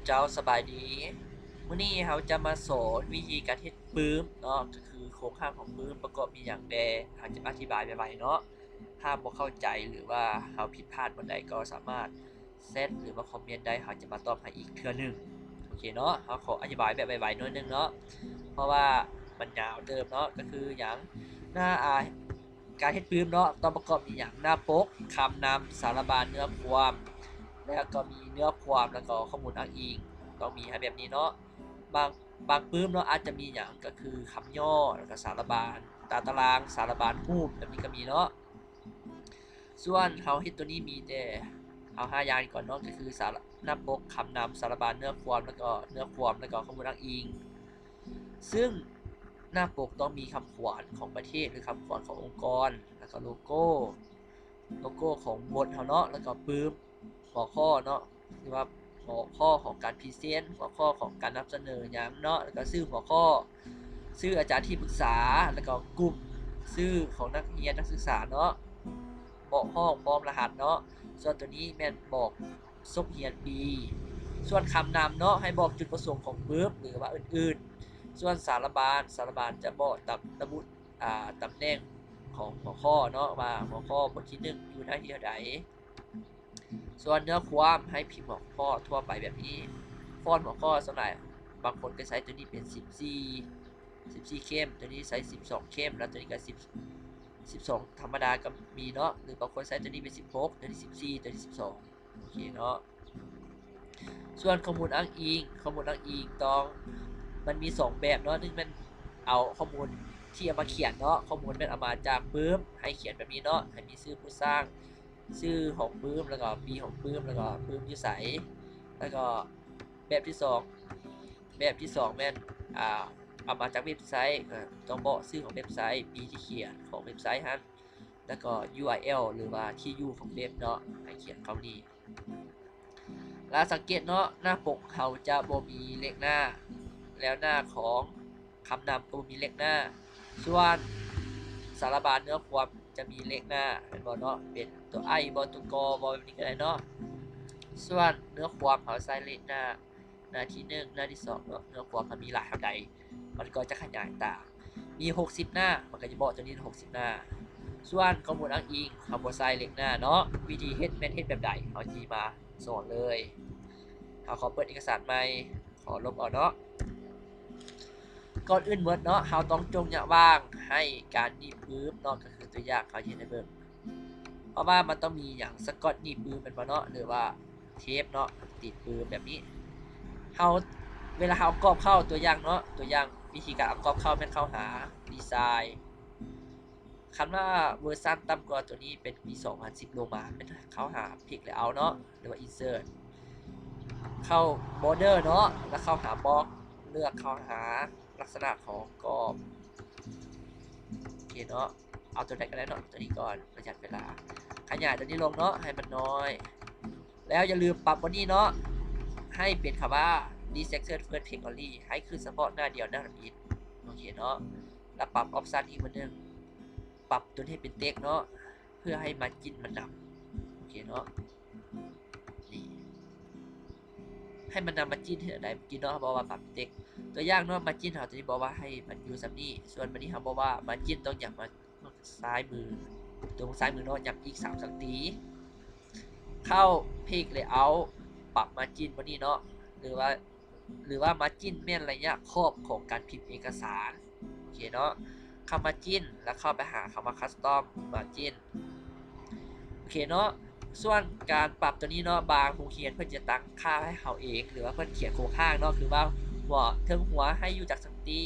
เจ้าสบายดีมื้อนี้เราจะมาสอนวิธีการเฮ็ดปื๊มเนาะก็คือโครงสร้างของปื๊มประกอบมีหยังแดเราจะอธิบายไวๆเนาะถ้าบ่เข้าใจหรือว่าเราผิดพลาดบ่ใดก็สามารถแซดหรือว่าคอมเมนต์ได้เราจะมาตอบให้อีกเทื่อหนึ่งโอเคเนาะเราขออธิบายแบบไวๆหน่อยหนึงเนาะเพราะว่ามันยาวเติบเนาะก็คือหยังหน้าการเฮ็ดปื๊มเนาะต้องประกอบมีหยังหน้าปกคำนำสารบานเนื้อความแล้วก็มีเนื้อความแล้วก็ข้อมูลอ้างอิง ต้องมีให้แบบนี้เนาะบางบางปื้มเนาะอาจจะมีอย่างก็คือคำย่อแล้วก็สารบานตาตารางสารบานรูปแบบนี้ก็มีเนาะส่วนเฮาเฮ็ดตัวนี้มีแต่เอา5อย่างก่อนเนาะก็คือสารหน้าปกคำนำสารบานเนื้อความแล้วก็ข้อมูลอ้างอิงซึ่งหน้าปกต้องมีคำขวัญของประเทศหรือคำขวัญขององค์กรแล้วก็โลโก้ของบทเฮาเนาะแล้วก็ปื้มหัวข้อเนาะหรือว่า หัวข้อของการพรีเซนต์หัวข้อของการนำเสนออย่างเนาะแล้วก็ชื่อหัวข้อชื่ออาจารย์ที่ปรึกษาแล้วก็กลุ่มชื่อของนักเรียนนักศึกษาเนาะบอกห้องพร้อมรหัสเนาะส่วนตัวนี้แม่นบอกซกเรียนปีส่วนคำนำเนาะให้บอกจุดประสงค์ของเบิร์บหรือว่าอื่นๆส่วนสารบานจะบอกระบุตำแหน่งของหัวข้อเนาะว่าหัวข้อบทที่1อยู่หน้าที่เท่าใด ส่วนเนื้อความให้พิมพ์หัวข้อทั่วไปแบบนี้ฟอนต์หัวข้อสำหรับบางคนก็ใช้ตัวนี้เป็น14เข้มตัวนี้ใช้12เข้มแล้วตัวนี้ก็12ธรรมดาก็มีเนาะหรือบางคนใช้ตัวนี้เป็น16ตัวนี้14ตัวนี้12โอเคเนาะส่วนข้อมูลอ้างอิงต้องมันมี2แบบเนาะนึงมันเอาข้อมูลที่เอามาเขียนเนาะข้อมูลมันเอามาจากปึ๊บให้เขียนแบบนี้เนาะให้มีชื่อผู้สร้างชื่อของปื้มแล้วก็ปีของปื้มแล้วก็ปื้มอยู่ใสแล้วก็แบบที่2แม่นเอามาจากเว็บไซต์ต้องบอกชื่อของเว็บไซต์ปีที่เขียนของเว็บไซต์ฮะแล้วก็ URL หรือว่าที่อยู่ของเว็บเนาะให้เขียนคำนี้แล้วสังเกตเนาะหน้าปกเขาจะบ่มีเลขหน้าแล้วหน้าของคำนำก็บ่มีเลขหน้าส่วนสารบานเนื้อความจะมีเลขหน้าเป็นบอเนาะเป็นตัวไอบอตัวกอบอแบบนี้ก็ได้เนาะส่วนเนื้อความเขาใส่เลขหน้าหน้าที่1หน้าที่2เนาะเนื้อความมันมีหลายเท่าใดมันก็จะขยายตามมี60หน้ามันก็จะบอกตัวนี้60หน้าส่วนข้อมูลอ้างอิงเขาบ่ใส่เลขหน้าเนาะวิธีเฮ็ดแม่นเฮ็ดแบบใดเขาจีมาสอนเลยเขาขอเปิดเอกสารใหม่ขอลบเอาเนาะก่อนอื่นหมดเนาะเราต้องจงอย่าว่างให้การดีพื้นเนาะก็คือตัวอย่างเขาเห็นในเบิ่งเพราะว่ามันต้องมีอย่างสกอตหนีบปืนเป็นบ่เนาะหรือว่าเทปเนาะติดปืนแบบนี้เราเวลาเรากรอบเข้าตัวอย่างเนาะตัวอย่างวิธีการเอากรอบเข้าแม่นเข้าหาดีไซน์คำว่าเวอร์ชันต่ำกว่าตัวนี้เป็นปี2010ลงมาเป็นเข้าหาพิกแล้วเอาเนาะหรือว่า insert เข้า border เนาะแล้วเข้าหาบล็อกเลือกเข้าหาลักษณะของกรอบโอเคเนาะเอาตัวไหนก็ได้เนาะตัวนี้ก่อนประหยัดเวลาขยายตัวนี้ลงเนาะให้มันน้อยแล้วอย่าลืมปรับบนนี้เนาะให้เป็นคำว่า desection first page only ให้คือเฉพาะหน้าเดียวหน้าผิดโอเคเนาะแล้วปรับ option อีกมันนึงปรับตัวนี้เป็นเต็กเนาะเพื่อให้มันกินมันดำโอเคเนาะนี่ให้มันนำมาจิ้นเถอะได้กินเนาะบอกว่าปรับเต็กตัวอย่างเนาะมาจิ้นเขาจะบอกว่าให้มันอยู่ซัมนี่ส่วนมันนี้เขาบอกว่ามาจิ้นต้องอย่างมาซ้ายมือตรงซ้ายมือเนาะย้ำอีก3 สังตีเข้าเพกเลยเอาปรับมาจิ้นวันนี้เนาะหรือว่ามาจิ้นแม่นระยะครอบของการพิมพ์เอกสารโอเคเนาะคำมาจิ้นแล้วเข้าไปหาคำว่าคัสตอมมาจิ้นโอเคเนาะส่วนการปรับตัวนี้เนาะบางผู้เขียนเพื่อจะตั้งค่าให้เขาเองหรือว่าเพื่อนเขียนโครงข้างเนาะคือว่าหัวเทิงหัวให้อยู่จากสังตี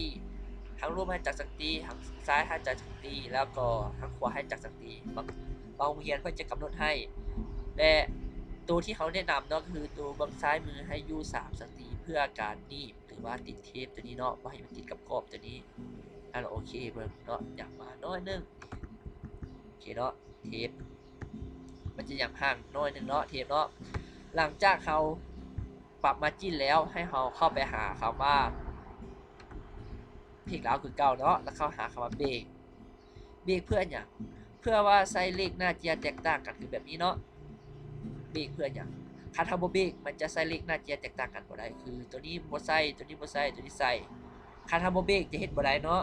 ทั้งรูปให้จากสังตีทั้งซ้ายให้จากสังตีแล้วก็ทั้งขวาให้จากสังตีบางผู้เขียนเพื่อจะกำหนดให้และตัวที่เขาแนะนำเนาะคือตัวบางซ้ายมือให้อยู่3 สังตีเพื่อการหนีบหรือว่าติดเทปตัวนี้เนาะว่าให้มันติดกับกรอบตัวนี้โอเคเบิ่งเนาะอยากมาน้อยนึงโอเคเนาะเทปมันจะอย่างห่างน้อยนึงเนาะเทปเนาะหลังจากเขาปรับมาจิ้นแล้วให้เขาเข้าไปหาคำว่าเพลงแล้วคือเก่าเนาะแล้วเข้าหาคำว่าเบรกเพื่ออย่างเพื่อว่าใส่เลขหน้าเจียแตกต่างกันคือแบบนี้เนาะเบรกเพื่ออย่าง คันเฮาบ่เบรกมันจะใส่เลขหน้าเจียแตกต่างกันบ่ได้คือตัวนี้บ่ใส่ตัวนี้บ่ใส่ตัวนี้ใส่คันเฮาบ่เบรกจะเฮ็ดบ่ได้เนาะ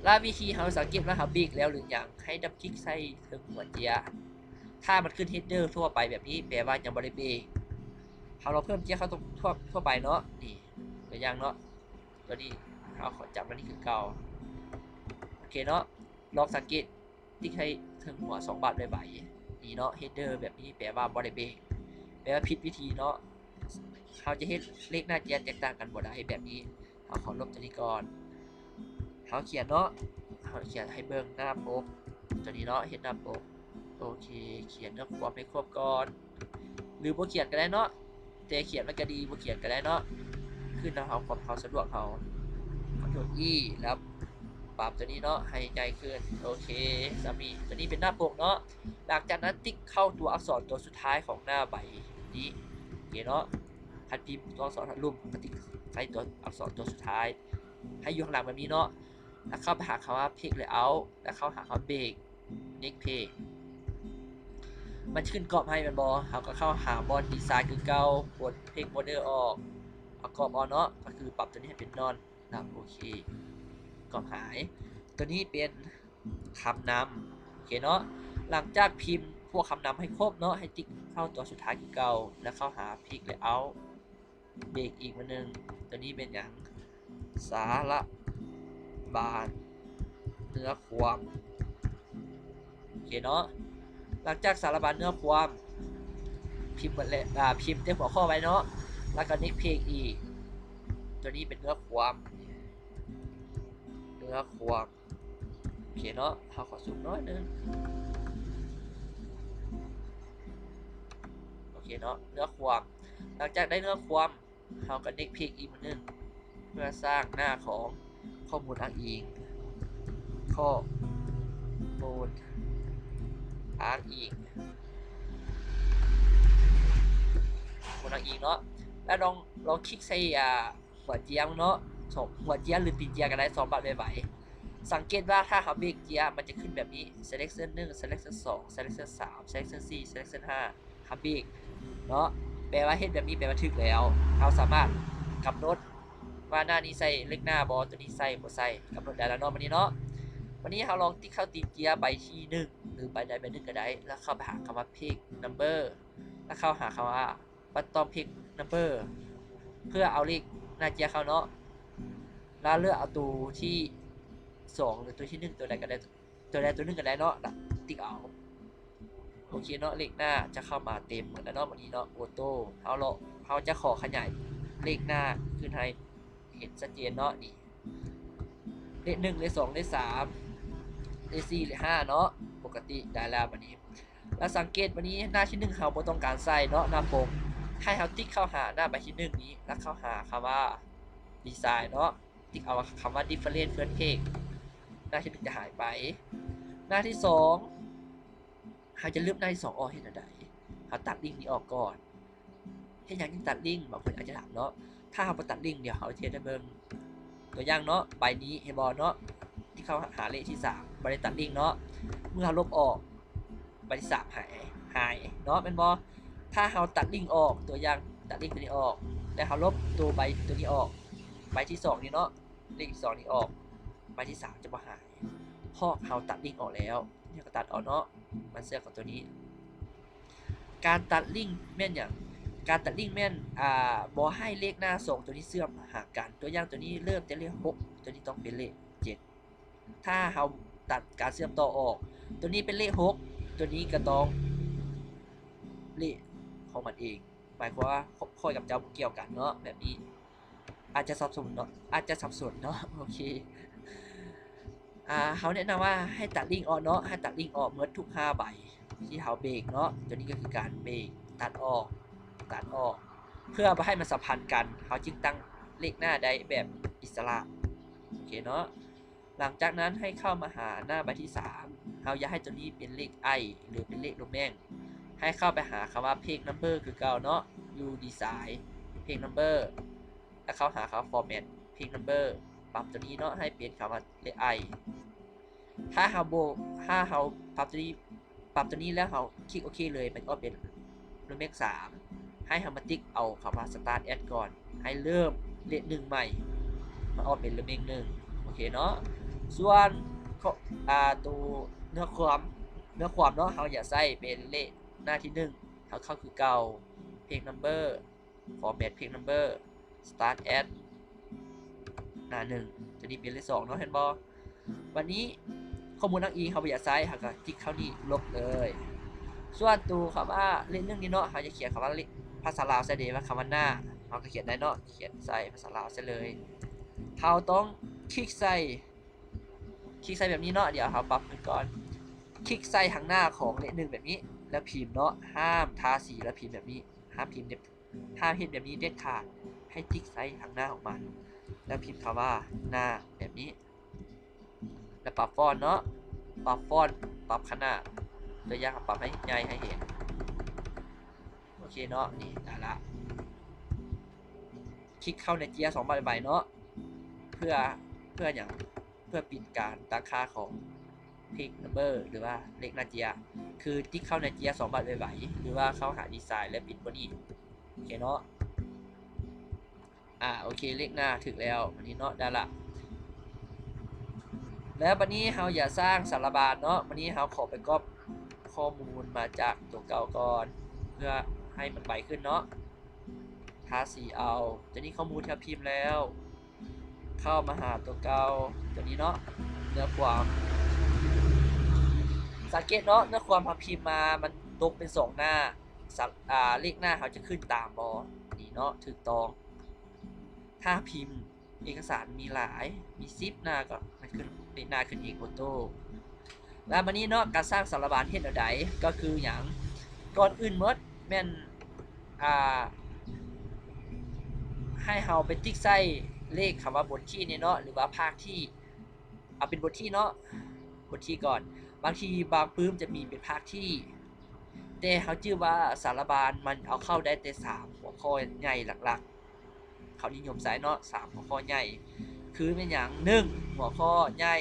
แล้ววิธีเฮาสังเกตว่าเฮาเบรกแล้วหรือยังให้ดับคลิกใส่ถึงหัวเจียถ้ามันขึ้น header ทั่วไปแบบนี้แปลว่ายังบ่ได้เบรกเฮาลองเพิ่มเจียเข้าตรงทั่วไปเนาะนี่ตัวอย่างเนาะตัวนี้เฮาขอจับมันนี่คือเก่าโอเคเนาะลองสังเกตติ๊กให้ถึงหัว2 บาทบ่อยๆนี่เนาะ header แบบนี้แปลว่าบ่ได้เบรกแปลว่าผิดวิธีเนาะเขาจะเฮ็ดเลขหน้าเจียแตกต่างกันบ่ได้แบบนี้เขาขอลบตัวนี้ก่อนเขาเขียนเนาะเขาเขียนให้เบิ่งหน้าปกตัวนี้เนาะเฮ็ดหน้าปกโอเคเขียนเนื้อความให้ครบก่อนหรือบ่เขียนก็ได้เนาะแต่เขียนมันก็ดีบ่เขียนก็ได้เนาะขึ้นนะเขาความเขาสะดวกเขาCtrl E แล้วปรับตัวนี้เนาะให้ใหญ่ขึ้นโอเคสามีตัวนี้เป็นหน้าปกเนาะหลังจากนั้นติ๊กเข้าตัวอักษรตัวสุดท้ายของหน้าใบนี้โอเคเนาะทันพิมพ์ตัวอักษรทันรูปก็ติ๊กใส่ตัวอักษรตัวสุดท้ายให้อยู่ข้างหลังแบบนี้เนาะแล้วเข้าไปหาคำว่า Page Layout แล้วเข้าหาคำว่า Break Next Page มันขึ้นกรอบให้มันบอเขาก็เข้าหาบอลดีไซน์คือเก่ากด Page Border ออกเอากรอบออกเนาะก็คือปรับตัวนี้ให้เป็นนอนนะโอเคกรอบหายตัวนี้เป็นคำนำโอเคเนาะหลังจากพิมพ์พวกคำนำให้ครบเนาะให้ติ๊กเข้าตัวสุดท้ายคือเก่าแล้วเข้าหา Page Layout เบรกอีกมาหนึ่งตัวนี้เป็นอย่างสาระบานเนื้อความโอเคเนาะหลังจากสารบานเนื้อความพิมพ์หมดเลยพิมพ์เต็มหัวข้อไว้เนาะแล้วก็นิกเพลงอีกตัวนี้เป็นเนื้อความโอเคเนาะเขาขอซูมน้อยนึงโอเคเนาะเนื้อความหลังจากได้เนื้อความเขาก็นิกเพลงอีกมาหนึ่งเพื่อสร้างหน้าของข้อมูลอ้างอิงข้อมูลอ้างอิงเนาะแล้วลองคลิกใส่หัวเจียงเนาะหัวเจียงหรือตีนเจียกันได้2 บาทบ่อยๆสังเกตว่าถ้าเขาเบรกเจียมันจะขึ้นแบบนี้ selection 1 selection 2 selection 3 selection 4 selection 5เขาเบรกเนาะแปลว่าเห็นแบบนี้แปลว่าถึกแล้วเขาสามารถกำหนดว่าหน้านี้ใส่เลขหน้าบอตัวนี้ใส่บ่ใส่กำหนดได้แล้วเนาะวันนี้เนาะวันนี้เราลองติ๊กเข้าตีนเจียใบที่1หรือใบใดใบหนึ่งก็ได้แล้วเข้าไปหาคำว่า page number แล้วเข้าหาคำว่าbottom page number เพื่อเอาเลขหน้าเจียเข้าเนาะแล้วเลือกเอาตัวที่2หรือตัวที่1ตัวใดก็ได้ตัวใดตัวหนึ่งก็ได้เนาะติ๊กเอาโอเคเนาะเลขหน้าจะเข้ามาเต็มเหมือนแล้วเนาะวันนี้เนาะออโต้เขาจะขอขยายเลขหน้าขึ้นให้เห็นชัดเจนเนาะนี่เลข1เลข2เลข3เลข4เลข5เนาะปกติได้แล้ววันนี้แล้วสังเกตวันนี้หน้าที่1เขาบ่ต้องการใส่เนาะหน้าปกให้เขาติ๊กเข้าหาหน้าใบที่1นี้แล้วเข้าหาคำว่าดีไซน์เนาะติ๊กเอาคำว่า different first page หน้าที่1จะหายไปหน้าที่2เขาจะเลือกหน้าที่2ออกให้หน้าใดเขาตัดลิงก์นี้ออกก่อนให้ยังตัดลิงก์บางคนอาจจะถามเนาะถ้าเขาไปตัดลิงก์เดี๋ยวเขาเทียบได้เบิ่งตัวอย่างเนาะใบนี้เฮบอลเนาะที่เขาหาเลขที่3บริตัดลิงก์เนาะเมื่อเขาลบออกใบที่3หายเนาะเป็นบอถ้าเขาตัดลิงก์ออกตัวอย่างตัดลิงก์ตัวนี้ออกแล้วเขาลบตัวใบตัวนี้ออกใบที่2นี้เนาะเลขที่2นี้ออกใบที่3จะบ่หายเพราะเขาตัดลิงก์ออกแล้วเนี่ยก็ตัดออกเนาะมันเสื้อของตัวนี้การตัดลิงก์แม่นอย่างการตัดลิงก์แม่นบอให้เลขหน้า2ตัวนี้เสื่อมหากันตัวอย่างตัวนี้เริ่มจะเลข6ตัวนี้ต้องเป็นเลข7ถ้าเขาตัดการเชื่อมต่อออกตัวนี้เป็นเลข6ตัวนี้ก็ต้องเลขของมันเองหมายความว่าค่อยกับเจ้าเกี่ยวกันเนาะแบบนี้อาจจะสับสนเนาะโอเคเขาแนะนำว่าให้ตัดลิงก์ออกเนาะให้ตัดลิงก์ออกเมื่อทุก5ใบที่เขาเบรกเนาะตัวนี้ก็คือการเบรกตัดออกเพื่อให้มันสัมพันธ์กันเขาจึงตั้งเลขหน้าได้แบบอิสระโอเคเนาะหลังจากนั้นให้เข้ามาหาหน้าใบที่3เขาอยากให้ตัวนี้เป็นเลข i หรือเป็นเลขโรแมนให้เข้าไปหาคำว่า page number คือเก่าเนาะ u design page number แล้วเข้าหาคำว่า format page number ปรับตัวนี้เนาะให้เปลี่ยนคำว่าเลข i ถ้าเขาปรับตัวนี้แล้วเขาคลิกโอเคเลยมันก็เป็น โดเมก3ให้เฮามาติ๊กเอาคำว่า start at ก่อนให้เริ่มเลข1ใหม่มาออกเป็นโดเมก1โอเคเนาะส่วนตัวเนื้อความเนาะเฮาอย่าใส่เป็นเลขหน้าที่1เฮาเข้าคือเก่าเพลง number format เพลง number start at หน้า1ตัวนี้เป็นเลข2เนาะเห็นบ่วันนี้ข้อมูลอ้างอิงเฮาบ่อยากใส่เฮาก็ติ๊กเข้านี่ลบเลยส่วนตัวคำว่าเลข1นี่เนาะเฮาจะเขียนคำว่าภาษาลาวใส่เด้ว่าคำว่าหน้าเฮาก็เขียนได้เนาะเขียนใส่ภาษาลาวใส่เลยเฮาต้องคลิกใส่แบบนี้เนาะเดี๋ยวเฮาปรับไปก่อนคลิกใส่ทางหน้าของเลข1แบบนี้แล้วพิมพ์เนาะห้ามทาสีแล้วพิมพ์แบบนี้ห้ามพิมพ์ห้ามเห็นแบบนี้เด็ดขาดให้คลิกใส่ทางหน้าของมันแล้วพิมพ์คำว่าหน้าแบบนี้แล้วปรับฟอนต์เนาะปรับฟอนต์ปรับขนาดตัวอย่างปรับให้ใหญ่ให้เห็นโอเคเนาะนี่ได้ละคลิกเข้าในเจีย2 ใบเนาะเพื่ออย่างเพื่อปิดการตั้งค่าของเพลง number หรือว่าเลขหน้าเจียคือติ๊กเข้าในเจีย2 ใบหรือว่าเข้าหาดีไซน์และปิดบนนี้โอเคเนาะโอเคเลขหน้าถึงแล้ววันนี้เนาะได้ละแล้ววันนี้เราอย่าสร้างสารบานเนาะวันนี้เราขอไปก๊อปข้อมูลมาจากตัวเก่าก่อนเพื่อให้มันใบขึ้นเนาะทาสีเอาตัวนี้ข้อมูลที่พิมพ์แล้วเข้ามาหาตัวเก่าตัวนี้เนาะเนื้อความสังเกตเนาะเนื้อความพอพิมพ์มามันตกเป็น2 หน้าเลขหน้าเขาจะขึ้นตามบอนี่เนาะถูกต้องถ้าพิมพ์เอกสารมีหลายมี10 หน้าก็มันขึ้นเลขหน้าขึ้นเองออโต้แล้ววันนี้เนาะการสร้างสารบานเฮ็ดเอาใดก็คืออย่างก่อนอื่นหมดแม่นให้เฮาไปติ๊กใส่เลขคำว่าบทที่นี่เนาะหรือว่าภาคที่เอาเป็นบทที่เนาะบทที่ก่อนบางทีบางปื้มจะมีเป็นภาคที่แต่เขาชื่อว่าสารบานมันเอาเข้าได้แต่3 หัวข้อใหญ่หลักๆเขานิยมใส่เนาะ3 หัวข้อใหญ่คือเป็นอย่าง1 หัวข้อใหญ่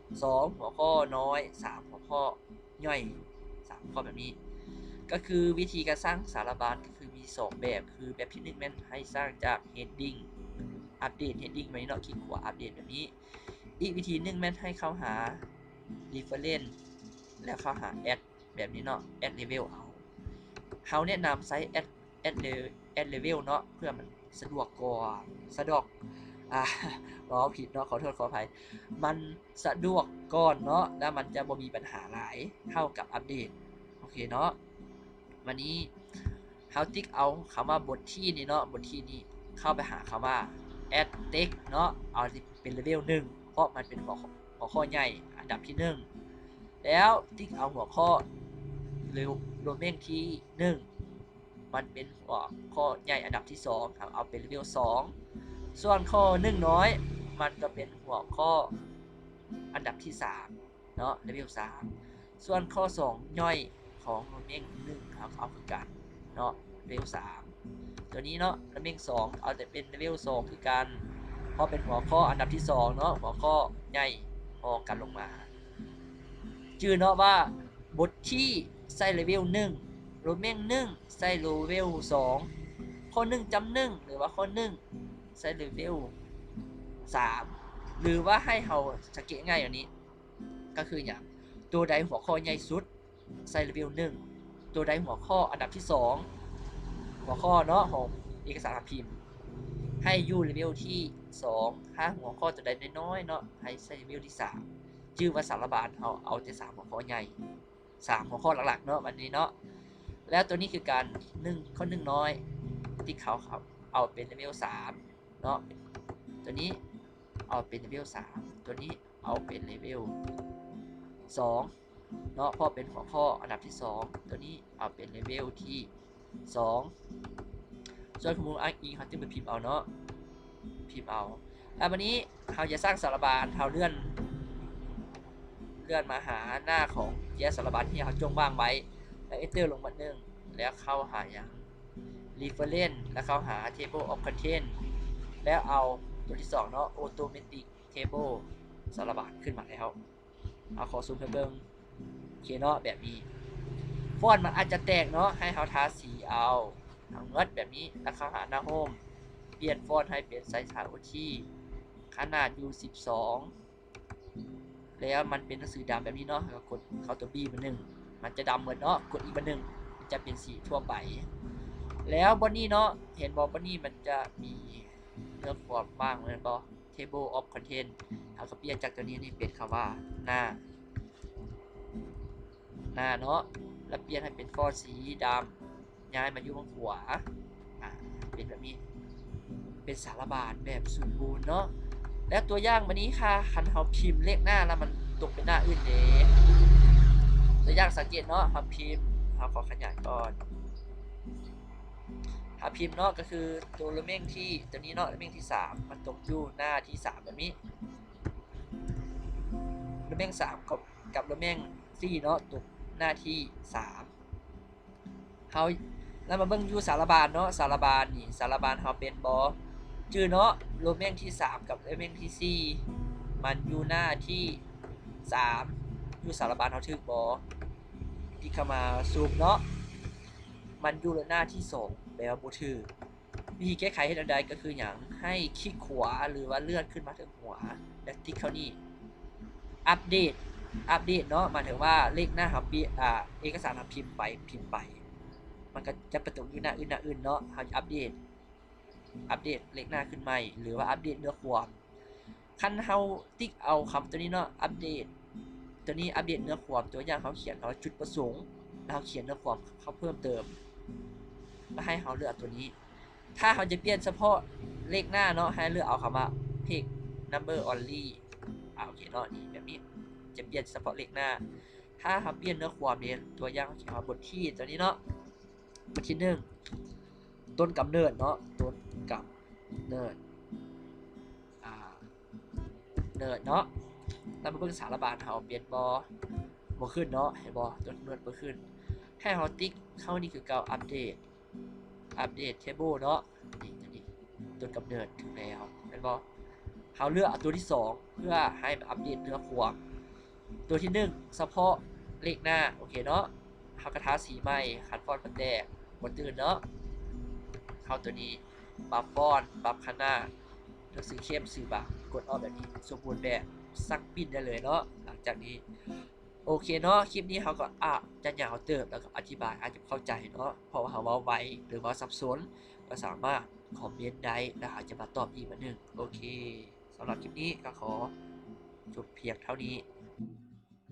2 หัวข้อน้อย3 หัวข้อย่อย3 หัวข้อแบบนี้ก็คือวิธีการสร้างสารบานก็คือมี2 แบบคือแบบที่1แม่นให้สร้างจาก heading อัปเดต heading ไว้เนาะคลิกขวาอัปเดตแบบนี้อีกวิธีนึงแม่นให้เข้าหา reference แล้วเข้าหา add แบบนี้เนาะ add level เขาแนะนำใช้ add level เนาะเพื่อมันสะดวกกว่าผิดเนาะขอโทษขออภัยมันสะดวกก่อนเนาะแล้วมันจะบ่มีปัญหาหลายเท่ากับอัปเดตโอเคเนาะวันนี้เขาติ๊กเอาคำว่าบทที่นี่เนาะบทที่นี่เข้าไปหาคำว่า add text เนาะเอาเป็นเลเวล1เพราะมันเป็นหัวข้อใหญ่อันดับที่1แล้วติ๊กเอาหัวข้อหรือโดเมนที่1มันเป็นหัวข้อใหญ่อันดับที่2ครับเอาเป็นเลเวล2ส่วนข้อ1น้อยมันก็เป็นหัวข้ออันดับที่3เนาะเลเวล3ส่วนข้อ2ย่อยของโดเมน1ครับเอาคือกันเนาะเลเวล3ตัวนี้เนาะโดเมน2เอาแต่เป็นเลเวล2คือกันเพราะเป็นหัวข้ออันดับที่2เนาะหัวข้อใหญ่พอกันลงมาชื่อเนาะว่าบทที่ใส่เลเวล1โดเมน1ใส่เลเวล2ข้อ1จำ1หรือว่าข้อ1ใส่เลเวล3หรือว่าให้เราสังเกตง่ายอย่างนี้ก็คืออย่างตัวใดหัวข้อใหญ่สุดใส่เลเวล1ตัวใดหัวข้ออันดับที่2หัวข้อเนาะของเอกสารพิมพ์ให้อยู่เลเวลที่2ถ้าหัวข้อตัวใดน้อยๆเนาะให้ใส่เลเวลที่3ชื่อว่าสารบานเอาแต่3 หัวข้อใหญ่3 หัวข้อหลักๆเนาะวันนี้เนาะแล้วตัวนี้คือการข้อ1น้อยที่เขาเอาเป็นเลเวล3เนาะตัวนี้เอาเป็นเลเวล3ตัวนี้เอาเป็นเลเวล2เนาะเพราะเป็นหัวข้ออันดับที่2ตัวนี้เอาเป็นเลเวลที่2ส่วนข้อมูลอ้างอิงเขาจะไปพิมพ์เอาเนาะพิมพ์เอาแล้ววันนี้เราจะสร้างสารบานเราเลื่อนมาหาหน้าของแยกสารบานที่เขาจงวางไว้แล้ว enter ลงมาแล้วเข้าหาอย่าง reference แล้วเข้าหา table of content แล้วเอาตัวที่2เนาะ automatic table สารบานขึ้นมาแล้วเอาขอซูมเพิ่มโอเคเนาะแบบนี้ ฟอนต์มันอาจจะแตกเนาะให้เขาทาสีเอาทั้งหมดแบบนี้แล้วเข้าหาหน้าโฮมเปลี่ยนฟอนต์ให้เป็นไซส์ OT ขนาดอยู่12แล้วมันเป็นหนังสือดำแบบนี้เนาะแล้วกดเข้าตัว B มา1มันจะดำเหมือนเนาะกดอีกมา1มันจะเป็นสีทั่วไปแล้วบนนี้เนาะเห็นบอกบนนี้มันจะมีเนื้อความบ้างเลยก็ table of content เขาก็เปลี่ยนจากตัวนี้นี่เป็นคำว่าหน้าเนาะแล้วเปลี่ยนให้เป็นฟอนต์สีดำย้ายมาอยู่ข้างขวาเป็นแบบนี้เป็นสารบาลแบบสมบูรณ์เนาะแล้วตัวอย่างวันนี้ค่ะคันเขาพิมพ์เลขหน้าแล้วมันตกเป็นหน้าอื่นเด้ตัวอย่างสังเกตเนาะเขาพิมพ์เขาขอขยายก่อนเขาพิมพ์เนาะก็คือตัวเลเม่งที่ตัวนี้เนาะเลเม่งที่3มันตกอยู่หน้าที่3แบบนี้เลเม่ง3กับเลเม่ง4เนาะตกหน้าที่3เขาแล้วมาเบิ่งอยู่สารบาลเนาะสารบาลนี่สารบาลเขาเป็นบอจื่อเนาะโลเม่งที่3กับโลเม่งที่4มันอยู่หน้าที่3อยู่สารบาลเขาถึกบอที่เข้ามาซูมเนาะมันอยู่หน้าที่2แปลว่าบ่ถือวิธีแก้ไขให้ใดก็คืออย่างให้คลิกขวาหรือว่าเลื่อนขึ้นมาถึงหัวแล้วติ๊กเข้านี่อัปเดตเนาะหมายถึงว่าเลขหน้าครับเอกสารพิมพ์ไปมันก็จะประตูอยู่หน้าอื่นเนาะเขาจะอัปเดตเลขหน้าขึ้นใหม่หรือว่าอัปเดตเนื้อความคันเฮาติ๊กเอาคำตัวนี้เนาะอัปเดตตัวนี้อัปเดตเนื้อความตัวอย่างเขาเขียนเขาจุดประสงค์แล้วเขาเขียนเนื้อความเขาเพิ่มเติมแล้วให้เขาเลือกตัวนี้ถ้าเขาจะเปลี่ยนเฉพาะเลขหน้าเนาะให้เลือกเอาคำว่า pick number only โอเคเนาะนี่แบบนี้จะเปลี่ยนเฉพาะเลขหน้าถ้าเขาเปลี่ยนเนื้อความเนี่ยตัวอย่างเขียนว่าบทที่ตัวนี้เนาะบทที่1ต้นกำเนิดเนาะต้นกำเนิดเนาะแล้วมาเบิ่งสารบาลเขาเปลี่ยนบ่ขึ้นเนาะเห็นบ่ต้นกำเนิดบ่ขึ้นให้เขาติ๊กเข้านี่คือการอัปเดตเทเบิลเนาะนี่ต้นกำเนิดถึงแล้วเห็นบ่เขาเลือกตัวที่2เพื่อให้อัปเดตเนื้อความตัวที่1เฉพาะเลขหน้าโอเคเนาะเขากระทาสีใหม่คัดฟอนต์มันแตกบนตื่นเนาะเข้าตัวนี้ปรับฟอนต์ปรับขนาดหนังสือเข้มสื่อบางกดออกแบบนี้สมบูรณ์แบบซักปิ้นได้เลยเนาะหลังจากนี้โอเคเนาะคลิปนี้เขาก็จะยาวเติบแล้วก็อธิบายอาจจะเข้าใจเนาะเพราะว่าเขาว่าไวหรือว่าสับสนก็สามารถคอมเมนต์ได้แล้วอาจจะมาตอบอีกวันหนึ่งโอเคสำหรับคลิปนี้ก็ขอจบเพียงเท่านี้